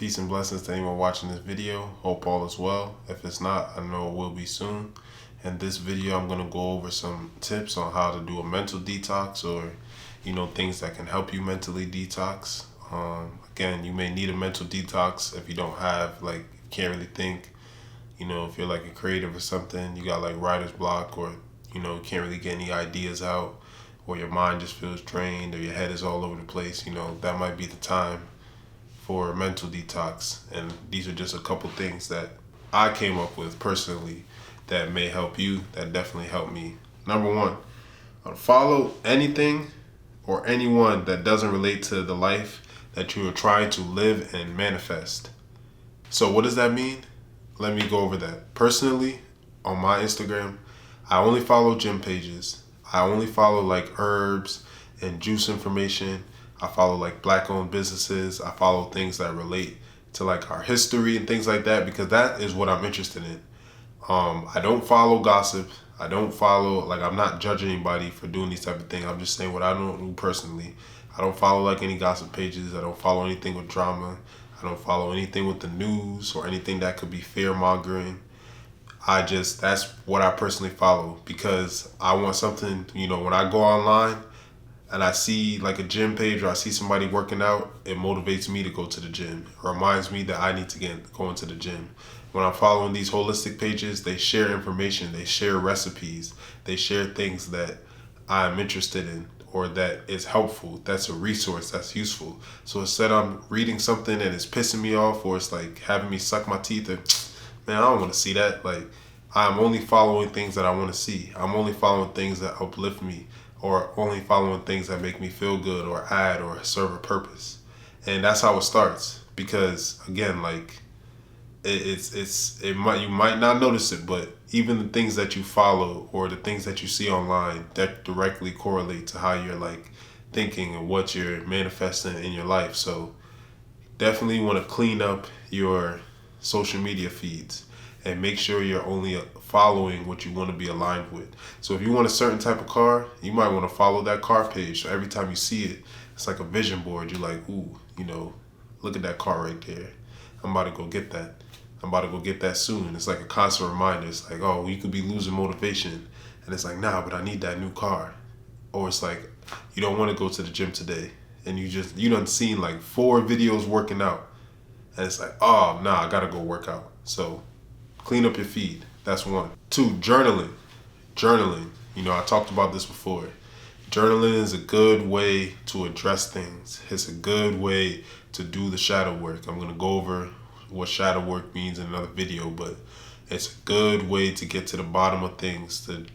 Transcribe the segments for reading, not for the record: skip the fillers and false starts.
Peace and blessings to anyone watching this video. Hope all is well. If it's not, I know it will be soon. In this video, I'm going to go over some tips on how to do a mental detox, or things that can help you mentally detox. Again, you may need a mental detox if you don't have, can't really think. If you're like a creative or something, you got like writer's block, or can't really get any ideas out, or your mind just feels drained, or your head is all over the place. That might be the time for a mental detox. And these are just a couple things that I came up with personally that may help you, that definitely helped me. Number one, follow anything or anyone that doesn't relate to the life that you are trying to live and manifest. So what does that mean? Let me go over that. Personally, on my Instagram, I only follow gym pages. I only follow like herbs and juice information. I follow like black-owned businesses. I follow things that relate to like our history and things like that, because that is what I'm interested in. I don't follow gossip. I don't follow, I'm not judging anybody for doing these type of things. I'm just saying what I don't do personally. I don't follow like any gossip pages. I don't follow anything with drama. I don't follow anything with the news or anything that could be fear-mongering. That's what I personally follow, because I want something, when I go online and I see like a gym page, or I see somebody working out, it motivates me to go to the gym. It reminds me that I need to go into the gym. When I'm following these holistic pages, they share information, they share recipes, they share things that I'm interested in, or that is helpful, that's a resource, that's useful. So instead I'm reading something and it's pissing me off, or it's like having me suck my teeth, and man, I don't want to see that. I'm only following things that I want to see. I'm only following things that uplift me, or only following things that make me feel good, or add, or serve a purpose. And that's how it starts. Because again, you might not notice it, but even the things that you follow or the things that you see online, that directly correlate to how you're thinking and what you're manifesting in your life. So definitely want to clean up your social media feeds and make sure you're only following what you want to be aligned with. So if you want a certain type of car, you might want to follow that car page. So every time you see it, it's like a vision board. You're like, ooh, look at that car right there. I'm about to go get that. I'm about to go get that soon. It's like a constant reminder. It's like, oh, you could be losing motivation. And it's like, nah, but I need that new car. Or it's like, you don't want to go to the gym today, and you done seen like 4 videos working out. And it's like, oh, nah, I got to go work out. So clean up your feed. That's one. 2, journaling. Journaling. I talked about this before. Journaling is a good way to address things. It's a good way to do the shadow work. I'm going to go over what shadow work means in another video, but it's a good way to get to the bottom of things, to,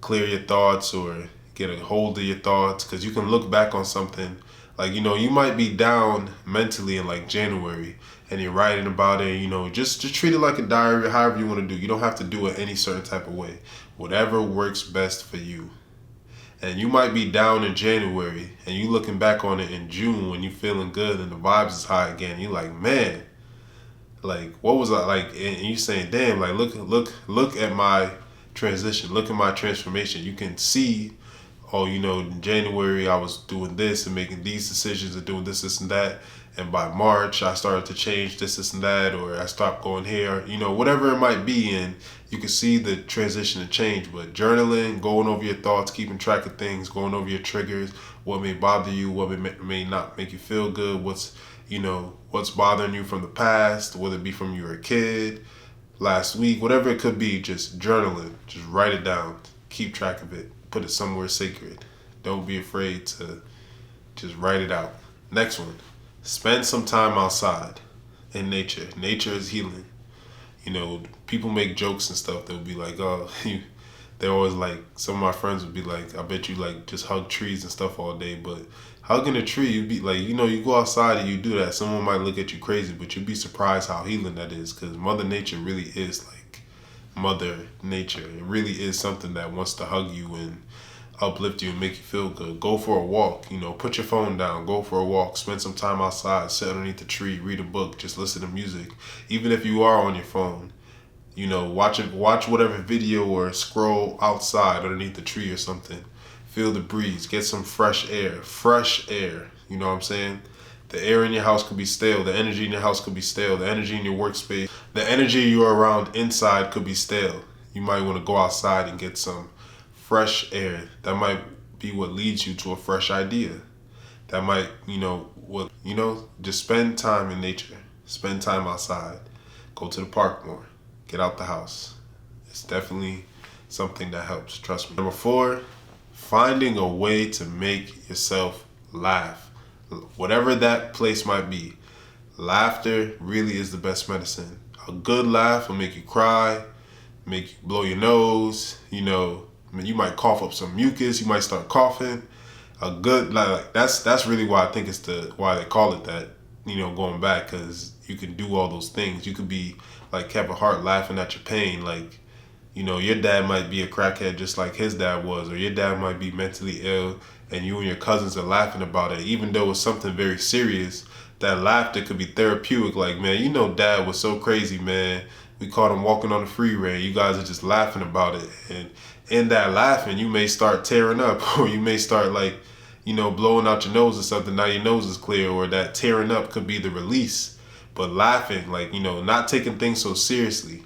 clear your thoughts or get a hold of your thoughts, because you can look back on something. You might be down mentally in January, and you're writing about it, just treat it like a diary, however you want to do. You don't have to do it any certain type of way. Whatever works best for you. And you might be down in January, and you looking back on it in June when you feeling good and the vibes is high again. You're like, man, what was I like? And you saying, damn, look at my transition. Look at my transformation. You can see, oh, in January I was doing this and making these decisions and doing this and that. And by March, I started to change this and that, or I stopped going here, whatever it might be. And you can see the transition and change. But journaling, going over your thoughts, keeping track of things, going over your triggers, what may bother you, what may not make you feel good, what's bothering you from the past, whether it be from you were a kid, last week, whatever it could be, just journaling. Just write it down. Keep track of it. Put it somewhere sacred. Don't be afraid to just write it out. Next one. Spend some time outside in nature. Nature is healing. People make jokes and stuff. They'll be like, oh, they're always like, some of my friends would be like, I bet you just hug trees and stuff all day. But hugging a tree, you'd be like, you go outside and you do that. Someone might look at you crazy, but you'd be surprised how healing that is, because Mother Nature really is Mother Nature. It really is something that wants to hug you and uplift you and make you feel good. Go for a walk, put your phone down, go for a walk, spend some time outside, sit underneath the tree, read a book, just listen to music. Even if you are on your phone, watch whatever video or scroll outside underneath the tree or something. Feel the breeze, get some fresh air, you know what I'm saying? The air in your house could be stale. The energy in your house could be stale. The energy in your workspace, the energy you're around inside could be stale. You might want to go outside and get some fresh air. That might be what leads you to a fresh idea. That might, just spend time in nature. Spend time outside. Go to the park more. Get out the house. It's definitely something that helps. Trust me. Number 4, finding a way to make yourself laugh. Whatever that place might be. Laughter really is the best medicine. A good laugh will make you cry, make you blow your nose, you might cough up some mucus, you might start coughing. A good, that's really why I think it's why they call it that, going back, because you can do all those things. You could be like Kevin Hart laughing at your pain, like, your dad might be a crackhead just like his dad was, or your dad might be mentally ill and you and your cousins are laughing about it. Even though it's something very serious, that laughter could be therapeutic. Like, man, dad was so crazy, man. We caught him walking on the freeway. You guys are just laughing about it. And in that laughing, you may start tearing up, or you may start blowing out your nose or something. Now your nose is clear, or that tearing up could be the release. But laughing, not taking things so seriously,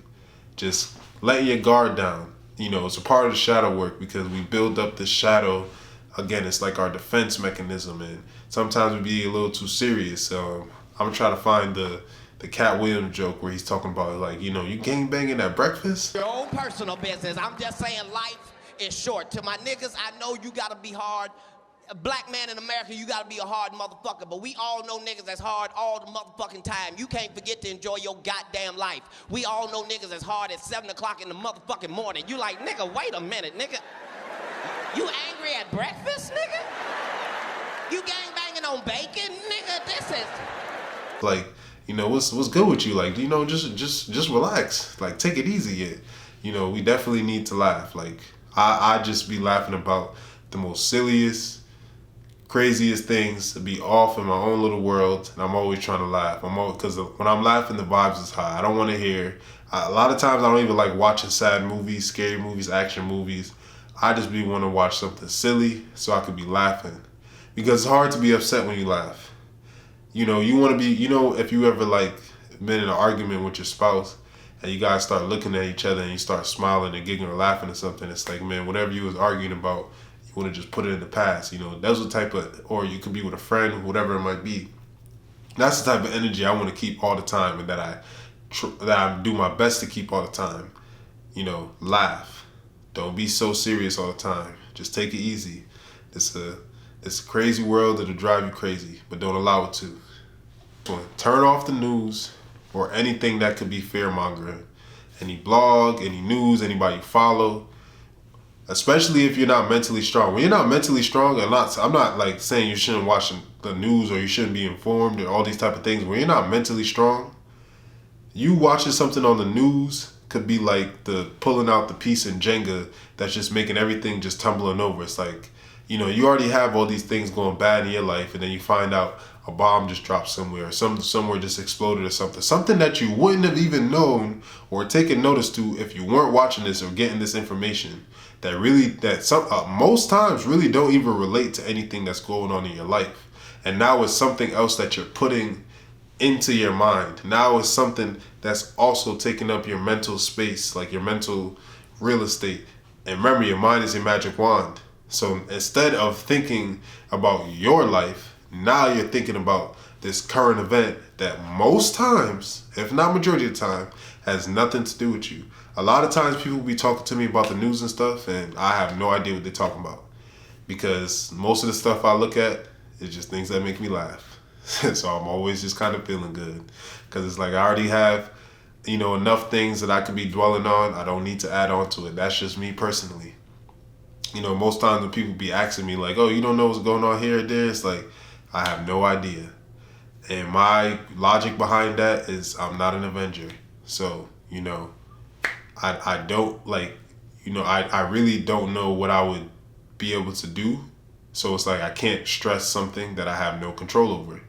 just letting your guard down. It's a part of the shadow work, because we build up this shadow. Again, it's like our defense mechanism, and sometimes we be a little too serious. I'm trying to find the Cat Williams joke where he's talking about you gangbanging at breakfast. Your own personal business. I'm just saying life is short. To my niggas, I know you gotta be hard. A black man in America, you gotta be a hard motherfucker, but we all know niggas that's hard all the motherfucking time. You can't forget to enjoy your goddamn life. We all know niggas that's hard at 7 o'clock in the motherfucking morning. You like, nigga, wait a minute, nigga. You angry at breakfast, nigga? You gangbanging on bacon, nigga? This is... what's good with you? Just relax. Take it easy. We definitely need to laugh. I just be laughing about the most silliest, craziest things, to be off in my own little world, and I'm always trying to laugh. Because when I'm laughing, the vibes is high. I don't want to hear... A lot of times I don't even like watching sad movies, scary movies, action movies. I just want to watch something silly so I could be laughing. Because it's hard to be upset when you laugh. You want to be, if you ever been in an argument with your spouse and you guys start looking at each other and you start smiling and giggling or laughing or something, it's like, man, whatever you was arguing about, you want to just put it in the past. That's the type of, or you could be with a friend, whatever it might be. That's the type of energy I want to keep all the time, and that I do my best to keep all the time. Laugh. Don't be so serious all the time. Just take it easy. It's a crazy world that'll drive you crazy, but don't allow it to. Turn off the news or anything that could be fear-mongering. Any blog, any news, anybody you follow. Especially if you're not mentally strong. When you're not mentally strong, I'm not saying you shouldn't watch the news or you shouldn't be informed or all these type of things. When you're not mentally strong, you watching something on the news could be like the pulling out the piece in Jenga that's just making everything just tumbling over. It's like, you already have all these things going bad in your life, and then you find out a bomb just dropped somewhere, or somewhere just exploded or something. Something that you wouldn't have even known or taken notice to if you weren't watching this or getting this information most times really don't even relate to anything that's going on in your life. And now it's something else that you're putting into your mind. Now it's something that's also taking up your mental space, like your mental real estate. And remember, your mind is your magic wand. So instead of thinking about your life, now you're thinking about this current event that most times, if not majority of the time, has nothing to do with you. A lot of times people be talking to me about the news and stuff, and I have no idea what they're talking about, because most of the stuff I look at is just things that make me laugh. So I'm always just kind of feeling good, because it's like I already have, enough things that I could be dwelling on. I don't need to add on to it. That's just me personally. Most times when people be asking me like, oh, you don't know what's going on here or there, it's like, I have no idea. And my logic behind that is I'm not an Avenger. So, I don't I really don't know what I would be able to do. So it's like I can't stress something that I have no control over.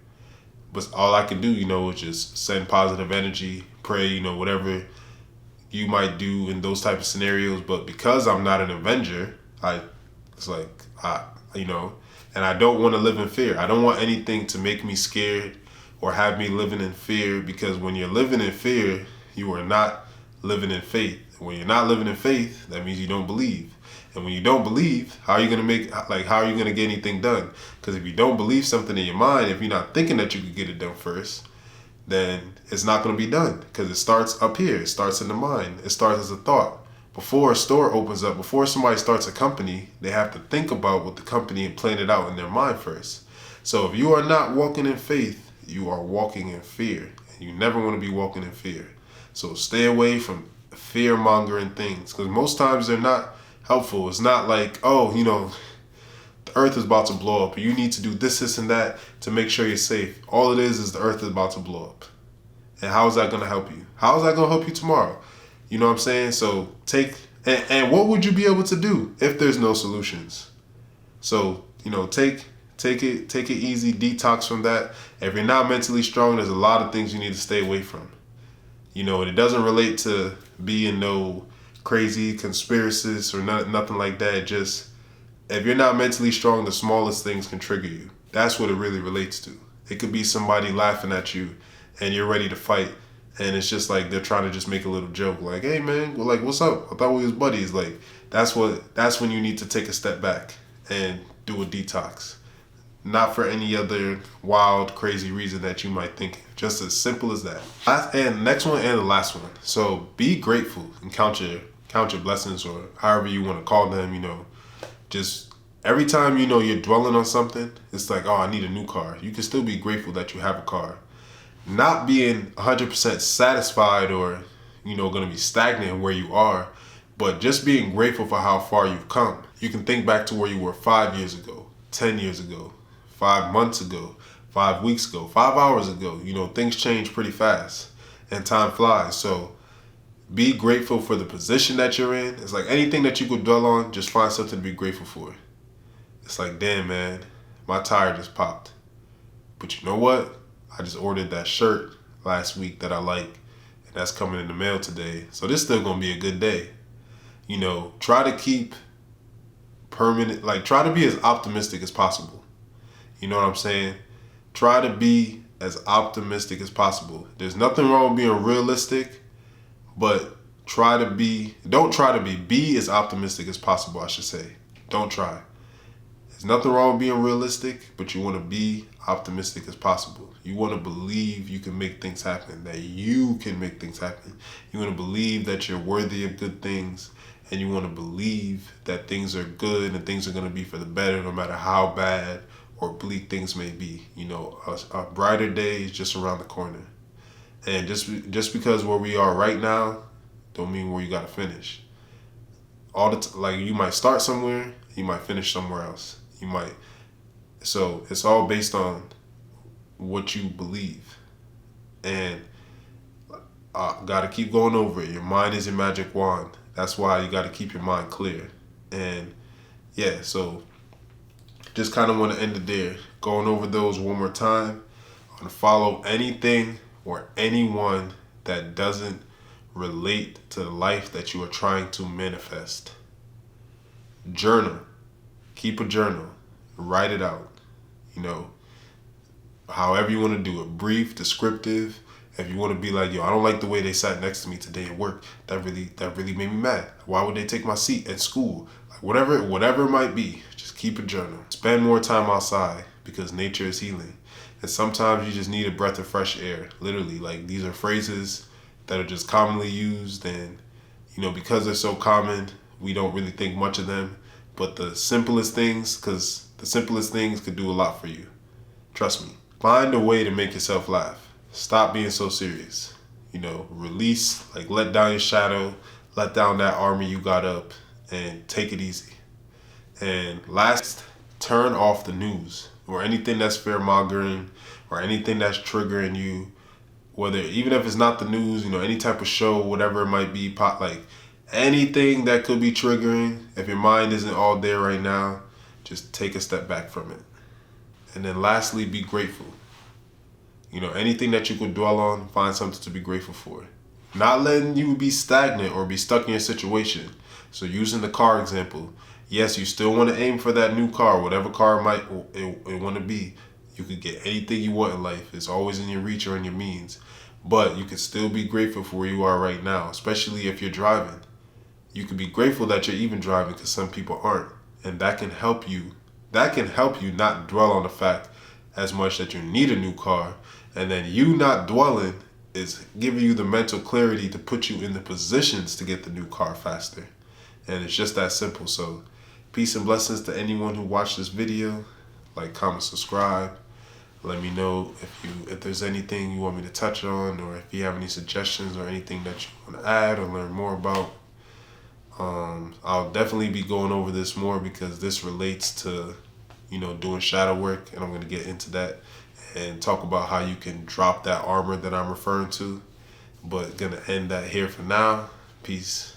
But all I can do, is just send positive energy, pray, whatever you might do in those type of scenarios. But because I'm not an Avenger, And I don't want to live in fear. I don't want anything to make me scared or have me living in fear, because when you're living in fear, you are not living in faith. When you're not living in faith, that means you don't believe. And when you don't believe, how are you going to how are you going to get anything done? Because if you don't believe something in your mind, if you're not thinking that you could get it done first, then it's not going to be done, because it starts up here. It starts in the mind. It starts as a thought. Before a store opens up, before somebody starts a company, they have to think about what the company and plan it out in their mind first. So if you are not walking in faith, you are walking in fear. And you never want to be walking in fear. So stay away from fear-mongering things, because most times they're not helpful. It's not like, oh, the earth is about to blow up. You need to do this, this, and that to make sure you're safe. All it is the earth is about to blow up. And how is that going to help you? How is that going to help you tomorrow? You know what I'm saying? So and what would you be able to do if there's no solutions? So, take it easy, detox from that. If you're not mentally strong, there's a lot of things you need to stay away from. And it doesn't relate to being no crazy conspiracist or nothing like that. Just, if you're not mentally strong, the smallest things can trigger you. That's what it really relates to. It could be somebody laughing at you and you're ready to fight. And it's just like they're trying to just make a little joke, like, "Hey man, well, like, what's up? I thought we was buddies." Like, that's when you need to take a step back and do a detox. Not for any other wild, crazy reason that you might think. Just as simple as that. And next one and the last one. So be grateful and count your blessings, or however you want to call them. Just every time you're dwelling on something, it's like, oh, I need a new car. You can still be grateful that you have a car. Not being 100% satisfied or, going to be stagnant where you are, but just being grateful for how far you've come. You can think back to where you were 5 years ago, 10 years ago, 5 months ago, 5 weeks ago, 5 hours ago. Things change pretty fast and time flies. So be grateful for the position that you're in. It's like anything that you could dwell on, just find something to be grateful for. It's like, damn, man, my tire just popped. But you know what? I just ordered that shirt last week that I like, and that's coming in the mail today. So this is still gonna be a good day. Try to keep try to be as optimistic as possible. You know what I'm saying? Try to be as optimistic as possible. There's nothing wrong with being realistic, but don't try to be as optimistic as possible, I should say. Don't try. There's nothing wrong with being realistic, but you want to be optimistic as possible. You want to believe you can make things happen, that you can make things happen. You want to believe that you're worthy of good things, and you want to believe that things are good and things are going to be for the better, no matter how bad or bleak things may be. A brighter day is just around the corner. And just because where we are right now, don't mean where you got to finish. You might start somewhere, you might finish somewhere else. So it's all based on what you believe. And got to keep going over it. Your mind is your magic wand. That's why you got to keep your mind clear. And yeah, so just kind of want to end it there. Going over those one more time. I'm going to follow anything or anyone that doesn't relate to the life that you are trying to manifest. Journal. Keep a journal. Write it out. However you want to do it. Brief, descriptive. If you want to be like, yo, I don't like the way they sat next to me today at work. That really made me mad. Why would they take my seat at school? Like whatever it might be, just keep a journal. Spend more time outside, because nature is healing. And sometimes you just need a breath of fresh air. Literally, like, these are phrases that are just commonly used, and because they're so common, we don't really think much of them. But the simplest things could do a lot for you. Trust me. Find a way to make yourself laugh. Stop being so serious. Release, let down your shadow, let down that army you got up, and take it easy. And last, turn off the news or anything that's fear-mongering or anything that's triggering you. Even if it's not the news, any type of show, whatever it might be, anything that could be triggering. If your mind isn't all there right now, just take a step back from it. And then lastly, be grateful. Anything that you could dwell on, find something to be grateful for. Not letting you be stagnant or be stuck in your situation. So using the car example, Yes, you still want to aim for that new car, whatever car it want to be. You could get anything you want in life. It's always in your reach or in your means. But you can still be grateful for where you are right now, especially if you're driving. You can be grateful that you're even driving because some people aren't. And that can help you. That can help you not dwell on the fact as much that you need a new car. And then you not dwelling is giving you the mental clarity to put you in the positions to get the new car faster. And it's just that simple. So peace and blessings to anyone who watched this video. Like, comment, subscribe. Let me know if there's anything you want me to touch on, or if you have any suggestions or anything that you want to add or learn more about. I'll definitely be going over this more because this relates to, doing shadow work, and I'm going to get into that and talk about how you can drop that armor that I'm referring to. But gonna end that here for now. Peace.